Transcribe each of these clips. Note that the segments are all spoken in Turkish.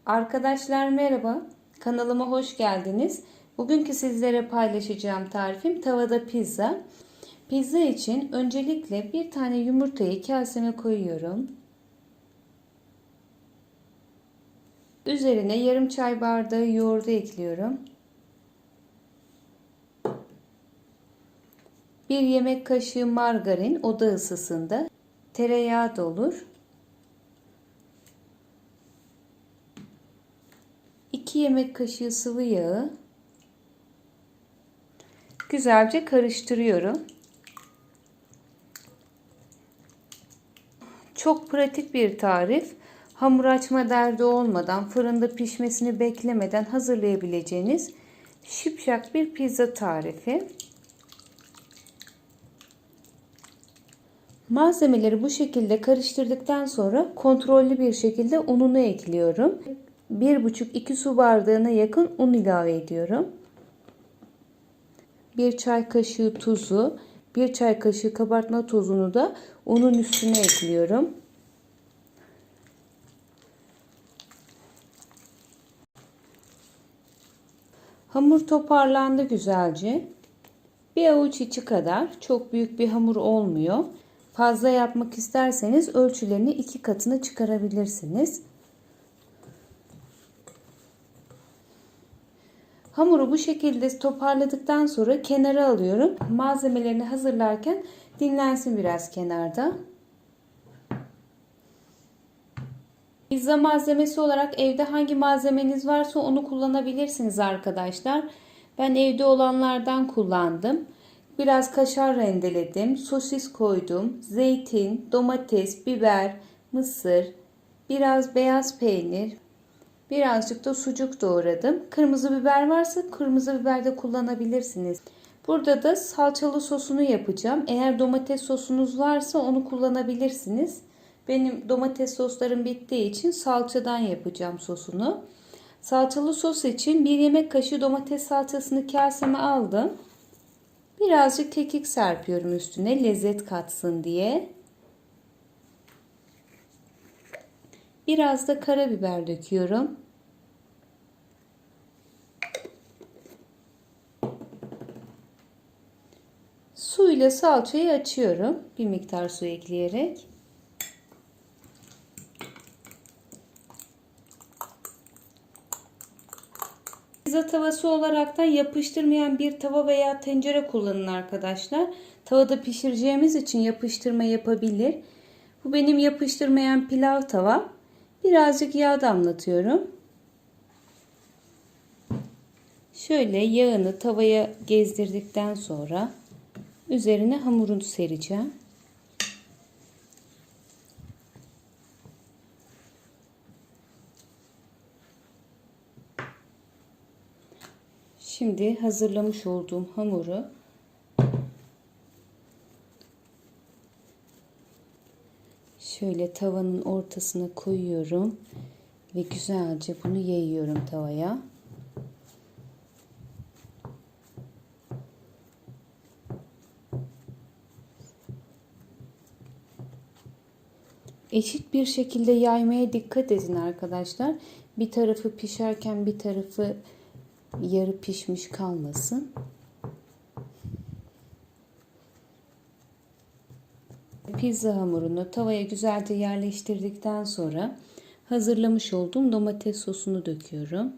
Arkadaşlar merhaba, kanalıma hoş geldiniz. Bugünkü sizlere paylaşacağım tarifim tavada pizza. Pizza için öncelikle bir tane yumurtayı kaseme koyuyorum. Üzerine yarım çay bardağı yoğurdu ekliyorum. 1 yemek kaşığı margarin oda ısısında, tereyağı da olur. 2 yemek kaşığı sıvı yağı. Güzelce karıştırıyorum. Çok pratik bir tarif. Hamur açma derdi olmadan, fırında pişmesini beklemeden hazırlayabileceğiniz şipşak bir pizza tarifi. Malzemeleri bu şekilde karıştırdıktan sonra kontrollü bir şekilde ununu ekliyorum. 1,5-2 su bardağına yakın un ilave ediyorum. 1 çay kaşığı tuzu, 1 çay kaşığı kabartma tozunu da unun üstüne ekliyorum. Hamur toparlandı güzelce. Bir avuç içi kadar, çok büyük bir hamur olmuyor. Fazla yapmak isterseniz ölçülerini 2 katına çıkarabilirsiniz. Hamuru bu şekilde toparladıktan sonra kenara alıyorum. Malzemelerini hazırlarken dinlensin biraz kenarda. Pizza malzemesi olarak evde hangi malzemeniz varsa onu kullanabilirsiniz arkadaşlar. Ben evde olanlardan kullandım. Biraz kaşar rendeledim, sosis koydum, zeytin, domates, biber, mısır, biraz beyaz peynir, birazcık da sucuk doğradım. Kırmızı biber varsa kırmızı biber de kullanabilirsiniz. Burada da salçalı sosunu yapacağım. Eğer domates sosunuz varsa onu kullanabilirsiniz. Benim domates soslarım bittiği için salçadan yapacağım sosunu. Salçalı sos için 1 yemek kaşığı domates salçasını kaseme aldım. Birazcık kekik serpiyorum üstüne lezzet katsın diye. Biraz da karabiber döküyorum. Suyla salçayı açıyorum. Bir miktar su ekleyerek. Pizza tavası olaraktan yapıştırmayan bir tava veya tencere kullanın arkadaşlar. Tavada pişireceğimiz için yapıştırma yapabilir. Bu benim yapıştırmayan pilav tava. Birazcık yağ damlatıyorum. Şöyle yağını tavaya gezdirdikten sonra üzerine hamurunu sereceğim. Şimdi hazırlamış olduğum hamuru şöyle tavanın ortasına koyuyorum ve güzelce bunu yayıyorum tavaya. Eşit bir şekilde yaymaya dikkat edin arkadaşlar. Bir tarafı pişerken bir tarafı yarı pişmiş kalmasın. Pizza hamurunu tavaya güzelce yerleştirdikten sonra hazırlamış olduğum domates sosunu döküyorum.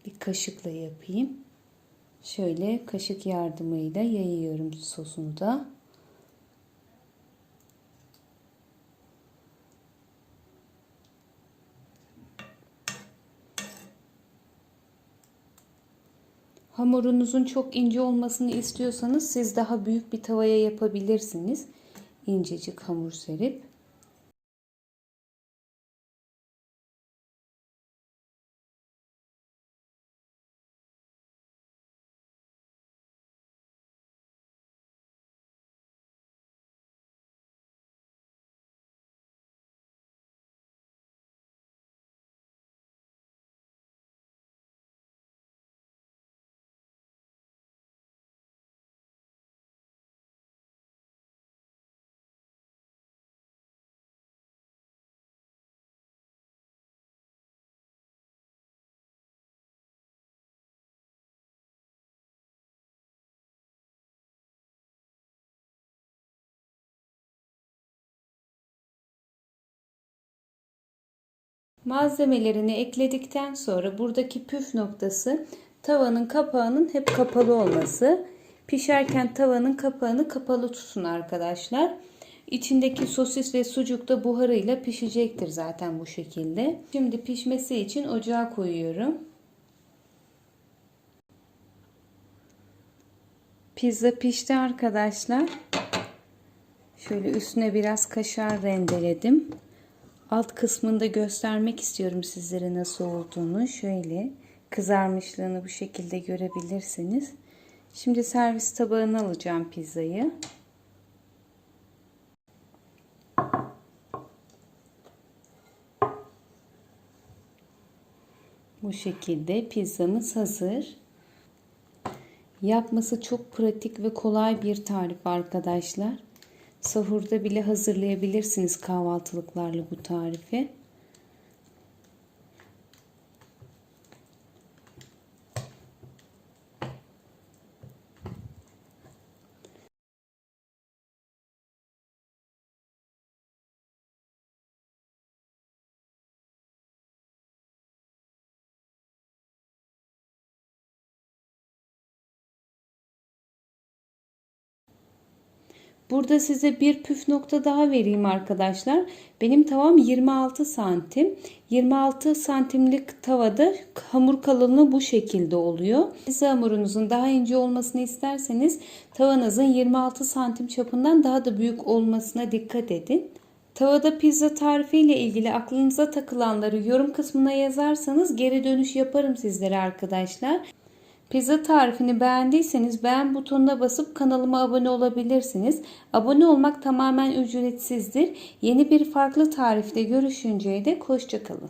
Bir kaşıkla yapayım. Şöyle kaşık yardımıyla yayıyorum sosunu da. Hamurunuzun çok ince olmasını istiyorsanız siz daha büyük bir tavaya yapabilirsiniz. İncecik hamur serip. Malzemelerini ekledikten sonra buradaki püf noktası tavanın kapağının hep kapalı olması. Pişerken tavanın kapağını kapalı tutun arkadaşlar. İçindeki sosis ve sucuk da buharıyla pişecektir zaten bu şekilde. Şimdi pişmesi için ocağa koyuyorum. Pizza pişti arkadaşlar. Şöyle üstüne biraz kaşar rendeledim. Alt kısmında göstermek istiyorum sizlere nasıl olduğunu. Şöyle kızarmışlığını bu şekilde görebilirsiniz. Şimdi servis tabağına alacağım pizzayı. Bu şekilde pizzamız hazır. Yapması çok pratik ve kolay bir tarif arkadaşlar. Sahurda bile hazırlayabilirsiniz kahvaltılıklarla bu tarifi. Burada size bir püf nokta daha vereyim arkadaşlar. Benim tavam 26 santim. 26 santimlik tavada hamur kalınlığı bu şekilde oluyor. Pizza hamurunuzun daha ince olmasını isterseniz tavanızın 26 santim çapından daha da büyük olmasına dikkat edin. Tavada pizza tarifi ile ilgili aklınıza takılanları yorum kısmına yazarsanız geri dönüş yaparım sizlere arkadaşlar. Pizza tarifini beğendiyseniz beğen butonuna basıp kanalıma abone olabilirsiniz. Abone olmak tamamen ücretsizdir. Yeni bir farklı tarifte görüşünceye dek hoşça kalın.